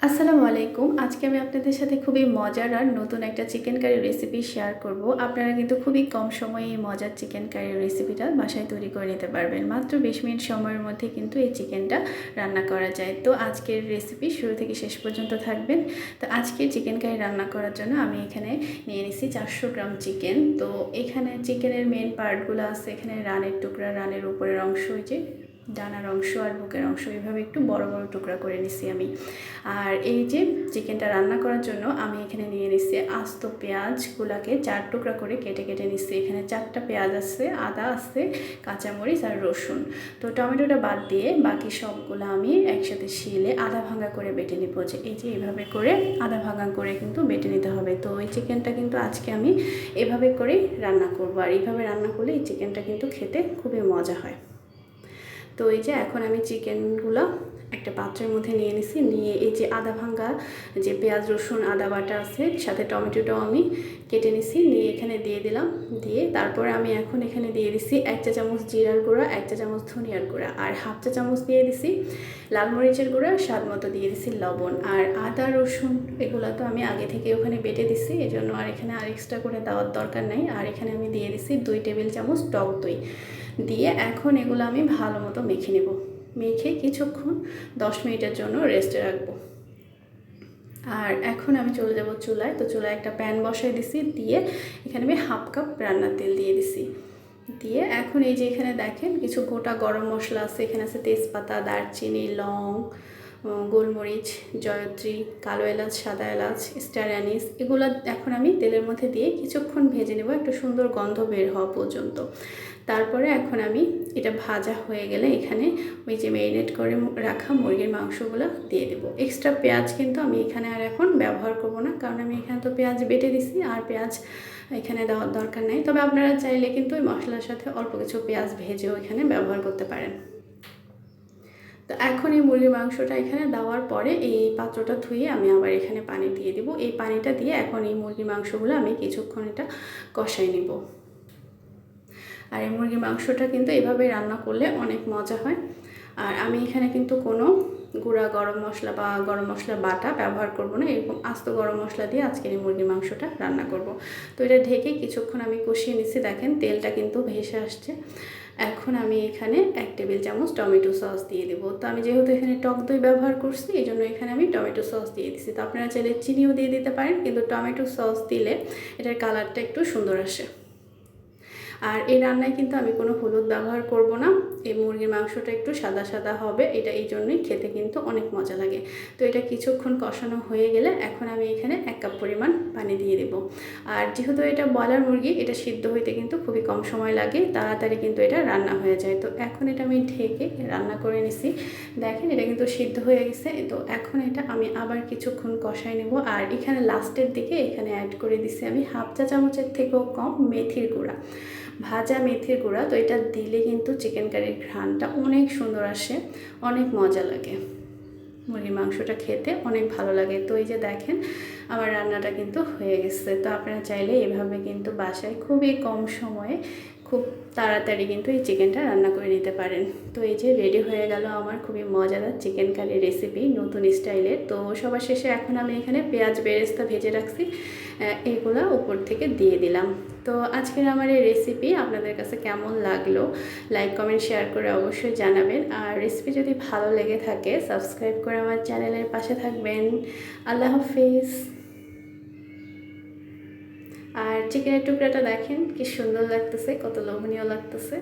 আসসালামু আলাইকুম। আজকে আমি আপনাদের সাথে খুবই মজার আর নতুন একটা চিকেন কারি রেসিপি শেয়ার করব। আপনারা কিন্তু খুবই কম সময়ে এই মজার চিকেন কারি রেসিপিটা বাসায় তৈরি করে নিতে পারবেন। মাত্র 20 মিনিট সময়ের মধ্যে কিন্তু এই চিকেনটা রান্না করা যায়। তো আজকের রেসিপি শুরু থেকে শেষ পর্যন্ত থাকবেন। তো আজকে চিকেন কারি রান্না করার জন্য আমি এখানে নিয়ে নিছি 400 গ্রাম চিকেন। তো এখানে চিকেনের মেন পার্টগুলো আছে, এখানে রানের টুকরা, রানের উপরের অংশ, ওই যে ডানার অংশ আর বুকের অংশ, এইভাবে একটু বড় বড় টুকরা করে নিছি আমি। আর এই যে চিকেনটা রান্না করার জন্য আমি এখানে নিয়ে নিচ্ছি আস্ত পেঁয়াজগুলোকে 4 টুকরা করে কেটে কেটে নিচ্ছি। এখানে 4টা পেঁয়াজ আছে, আদা আছে, কাঁচামরিচ আর রসুন। তো টমেটোটা বাদ দিয়ে বাকি সবগুলো আমি একসাথে শিলে আধা ভাঙা করে বেটে নিব। যে এই যে এইভাবে করে আধা ভাঙা করে কিন্তু বেটে নিতে হবে। তো এই চিকেনটা কিন্তু আজকে আমি এভাবে করেই রান্না করব, আর এইভাবে রান্না করলে এই চিকেনটা কিন্তু খেতে খুবই মজা হয়। তো এই যে এখন আমি চিকেনগুলো একটা পাত্রের মধ্যে নিয়ে নিছি, নিয়ে এই যে আদা ভাঙ্গা যে পেঁয়াজ রসুন আদা বাটা আছে, সাথে টমেটোটাও আমি কেটে নিছি, নিয়ে এখানে দিয়ে দিলাম। দিয়ে তারপরে আমি এখন এখানে দিয়ে দিছি 1 চা চামচ জিরার গুঁড়া, 1 চা চামচ ধনিয়ার গুঁড়া, আর 1/2 চা চামচ দিয়ে দিছি লাল মরিচের গুঁড়া, স্বাদ মতো দিয়ে দিছি লবণ। আর আদা রসুন এগুলো তো আমি আগে থেকে ওখানে বেটে দিছি, এজন্য আর এখানে আর এক্সট্রা করে দেওয়ার দরকার নাই। আর এখানে আমি দিয়ে দিছি 2 টেবিল চামচ টক দই দিয়ে এখন এগুলো আমি ভালো মতো মেখে নেব। মেখে কিছুক্ষণ 10 মিনিটের জন্য রেস্টে রাখবো। আর এখন আমি চলে যাব চুলায়। তো চুলায় একটা প্যান বসাই দিছি, দিয়ে এখানে আমি 1/2 কাপ রান্নার তেল দিয়ে দিছি। দিয়ে এখন এই যে এখানে দেখেন কিছু গোটা গরম মশলা আছে, এখানে আছে তেজপাতা, দারচিনি, লং, গোলমরিচ, জয়ত্রী, কালো এলাচ, সাদা এলাচ, স্টার অ্যানিস, এগুলো এখন আমি তেলের মধ্যে দিয়ে কিছুক্ষণ ভেজে নেব, একটা সুন্দর গন্ধ বের হওয়া পর্যন্ত। তারপরে এখন আমি এটা ভাজা হয়ে গেলে এখানে ওই যে ম্যারিনেট করে রাখা মুরগির মাংসগুলো দিয়ে দেবো। এক্সট্রা পেঁয়াজ কিন্তু আমি এখানে আর এখন ব্যবহার করব না, কারণ আমি এখানে তো পেঁয়াজ বেটে দিছি, আর পেঁয়াজ এখানে দেওয়ার দরকার নেই। তবে আপনারা চাইলে কিন্তু ওই মশলার সাথে অল্প কিছু পেঁয়াজ ভেজেও এখানে ব্যবহার করতে পারেন। তো এখন এই মুরগির মাংসটা এখানে দেওয়ার পরে এই পাত্রটা ধুয়ে আমি আবার এখানে পানি দিয়ে দিব। এই পানিটা দিয়ে এখন এই মুরগির মাংসগুলো আমি কিছুক্ষণ এটা কষাই নেব। আর এই মুরগির মাংসটা কিন্তু এভাবে রান্না করলে অনেক মজা হয়। আর আমি এখানে কিন্তু কোনো গুঁড়া গরম মশলা বা গরম মশলা বাটা ব্যবহার করব না, এরকম আস্ত গরম মশলা দিয়ে আজকের এই মুরগির মাংসটা রান্না করব। তো এটা ঢেকে কিছুক্ষণ আমি কষিয়ে নিচ্ছি, দেখেন তেলটা কিন্তু ভেসে আসছে। এখন আমি এখানে 1 টেবিল চামচ টমেটো সস দিয়ে দেবো। তো আমি যেহেতু এখানে টক দই ব্যবহার করছি, এই জন্য এখানে আমি টমেটো সস দিয়ে দিচ্ছি। তো আপনারা চাইলে চিনিও দিয়ে দিতে পারেন, কিন্তু টমেটো সস দিলে এটার কালারটা একটু সুন্দর আসে। আর এই রান্নায় কিন্তু আমি কোনো হলুদ ব্যবহার করব না। এই মুরগির মাংসটা একটু সাদা সাদা হবে, এটা এই জন্যই খেতে কিন্তু অনেক মজা লাগে। তো এটা কিছুক্ষণ কষানো হয়ে গেলে এখন আমি এখানে 1 কাপ পরিমাণ পানি দিয়ে দেব। আর যেহেতু এটা ব্রয়লার মুরগি, এটা সিদ্ধ হইতে কিন্তু খুবই কম সময় লাগে, তাড়াতাড়ি কিন্তু এটা রান্না হয়ে যায়। তো এখন এটা আমি ঢেকে রান্না করে নিছি, দেখেন এটা কিন্তু সিদ্ধ হয়ে গেছে। তো এখন এটা আমি আবার কিছুক্ষণ কষাই নেব। আর এখানে লাস্টের দিকে এখানে অ্যাড করে দিছি আমি 1/2 চা চামচের থেকেও কম মেথির গুঁড়া, ভাজা মেথির গুঁড়া। তো এটা দিলে কিন্তু চিকেন কারির ঘ্রাণটা অনেক সুন্দর আসে, অনেক মজা লাগে, মুরগির মাংসটা খেতে অনেক ভালো লাগে। তো এই যে দেখেন আমার রান্নাটা কিন্তু হয়ে গেছে। তো আপনারা চাইলে এভাবে কিন্তু বাসায় খুবই কম সময়ে খুব তাড়াতাড়ি কিন্তু এই চিকেনটা রান্না করে নিতে পারেন। তো এই যে রেডি হয়ে গেল আমার খুবই মজাদার চিকেন কারি রেসিপি নতুন স্টাইলের। তো সবার শেষে এখন আমি এখানে পেঁয়াজ বেরেস্তা ভেজে রাখছি, এগুলো উপর থেকে দিয়ে দিলাম। তো আজকের আমার এই রেসিপি আপনাদের কাছে কেমন লাগলো, লাইক কমেন্ট শেয়ার করে অবশ্যই জানাবেন। আর রেসিপি যদি ভালো লেগে থাকে সাবস্ক্রাইব করে আমার চ্যানেলের পাশে থাকবেন। আল্লাহ হাফিজ। আর চিকেনের টুকরাটা দেখেন কি সুন্দর লাগতেছে, কত লোভনীয় লাগতেছে।